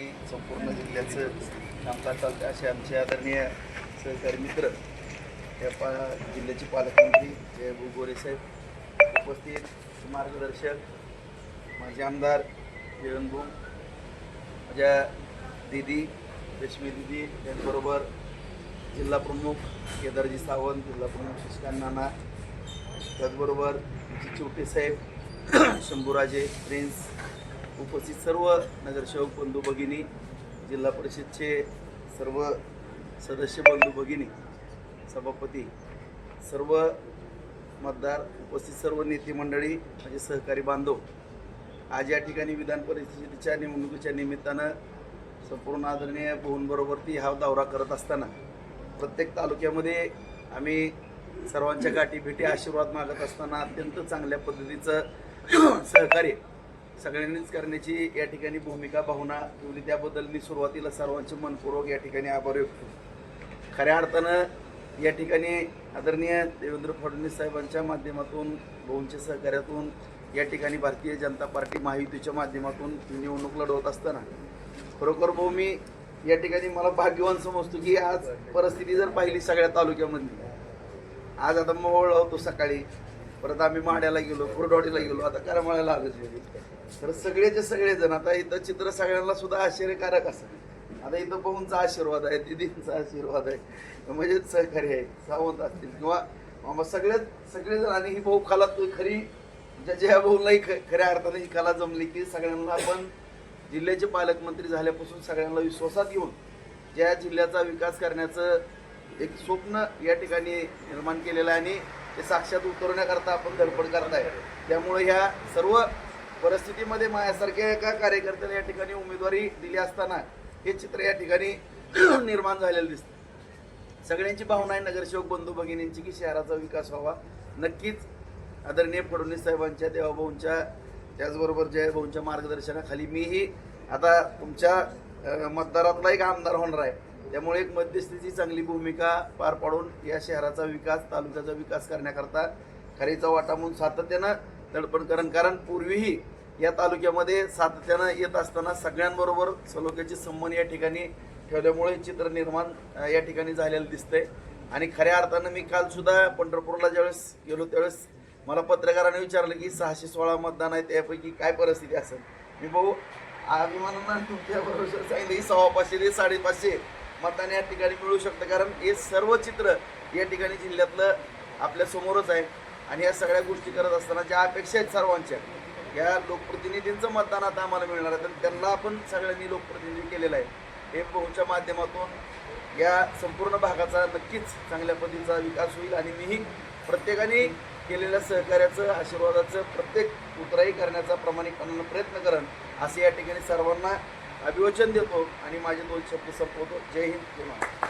संपूर्ण जिल्ह्याचं कामकाज चालतं असे आमचे आदरणीय सहकारी मित्र जिल्ह्याचे पालकमंत्री जयभाऊ गोरे साहेब उपस्थित मार्गदर्शक माझे आमदार भाऊ माझ्या दीदी रेश्मी दीदी त्यांच्याबरोबर जिल्हा प्रमुख केदारजी सावंत जिल्हा प्रमुख शशिकांत नाना त्याचबरोबर चिवटे साहेब शंभूराजे प्रिन्स उपस्थित सर्व नगरसेवक बंधू भगिनी जिल्हा परिषदचे सर्व सदस्य बंधू भगिनी सभापती सर्व मतदार उपस्थित सर्व नेते मंडळी म्हणजे सहकारी बांधव आज या ठिकाणी विधान परिषदेच्या निवडणुकीच्या निमित्तानं संपूर्ण आदरणीय भाऊंबरोबरती हा दौरा करत असताना प्रत्येक तालुक्यामध्ये आम्ही सर्वांच्या गाठी भेटी आशीर्वाद मागत असताना अत्यंत चांगल्या पद्धतीचं सहकार्य सगळ्यांनीच करण्याची या ठिकाणी भूमिका भावना ठेवली त्याबद्दल मी सुरुवातीला सर्वांचे मनपूर्वक या ठिकाणी आभार व्यक्त करतो। खऱ्या अर्थानं या ठिकाणी आदरणीय देवेंद्र फडणवीस साहेबांच्या माध्यमातून भाऊंच्या सहकार्यातून या ठिकाणी भारतीय जनता पार्टी महायुतीच्या माध्यमातून निवडणूक लढवत असताना खरोखर भाऊ मी या ठिकाणी मला भाग्यवान समजतो की आज परिस्थिती जर पाहिली सगळ्या तालुक्यामधली आज आता मोहोळ होतो सकाळी परत आम्ही माड्याला गेलो कुरडवाडीला गेलो आता करमाळ्याला आलो तर सगळेचे सगळेजण आता इथं चित्र सगळ्यांना सुद्धा आश्चर्यकारक असं आता इथं भाऊंचा आशीर्वाद आहे दिदींचा आशीर्वाद आहे म्हणजे सहकार्य आहे सावंत असतील किंवा सगळेजण आणि ही भाऊ कला खरी ज्या भाऊलाही खऱ्या अर्थाने ही कला जमली की सगळ्यांना आपण जिल्ह्याचे पालकमंत्री झाल्यापासून सगळ्यांना विश्वासात घेऊन ज्या जिल्ह्याचा विकास करण्याचं एक स्वप्न या ठिकाणी निर्माण केलेलं आहे आणि ते साक्षात उतरवण्याकरता आपण धडपड करताय त्यामुळे ह्या सर्व परिस्थितीमध्ये माझ्यासारख्या एका कार्यकर्त्याला या ठिकाणी उमेदवारी दिली असताना हे चित्र या ठिकाणी निर्माण झालेलं दिसतं। सगळ्यांची भावना आहे नगरसेवक बंधू भगिनींची की शहराचा विकास व्हावा नक्कीच आदरणीय फडणवीस साहेबांच्या देवाभाऊंच्या त्याचबरोबर जयभाऊंच्या मार्गदर्शनाखाली मीही आता तुमच्या मतदारातला एक आमदार होणार आहे त्यामुळे एक मध्यस्थीची चांगली भूमिका पार पाडून या शहराचा विकास तालुक्याचा विकास करण्याकरता खरीचा वाटा म्हणून सातत्यानं धडपड कारण पूर्वीही या तालुक्यामध्ये सातत्यानं येत असताना सगळ्यांबरोबर सलोख्याचे संबंध या ठिकाणी ठेवल्यामुळे चित्र निर्माण या ठिकाणी झालेलं दिसतंय आणि खऱ्या अर्थानं मी काल सुद्धा पंढरपूरला ज्यावेळेस गेलो त्यावेळेस मला पत्रकारांनी विचारलं की 616 मतदान आहे त्यापैकी काय परिस्थिती असेल मी भाऊ अभिमानांना तुमच्याबरोबर सांगितलं की 550 ते 550 मतदान या ठिकाणी मिळू शकतं कारण हे सर्व चित्र या ठिकाणी जिल्ह्यातलं आपल्या समोरच आहे आणि या सगळ्या गोष्टी करत असताना ज्या अपेक्षा आहेत सर्वांच्या या लोकप्रतिनिधींचं मतदान आता आम्हाला मिळणार आहे तर त्यांना आपण सगळ्यांनी लोकप्रतिनिधी केलेलं आहे हे भाऊंच्या माध्यमातून या संपूर्ण भागाचा नक्कीच चांगल्या पद्धतीचा विकास होईल आणि मीही प्रत्येकाने केलेल्या सहकार्याचं आशीर्वादाचं प्रत्येक उतराई करण्याचा प्रामाणिकपणानं प्रयत्न करेन असे या ठिकाणी सर्वांना अभिवचन देतो आणि माझे 2 शब्द संपवतो। जय हिंद जय महाराष्ट्र।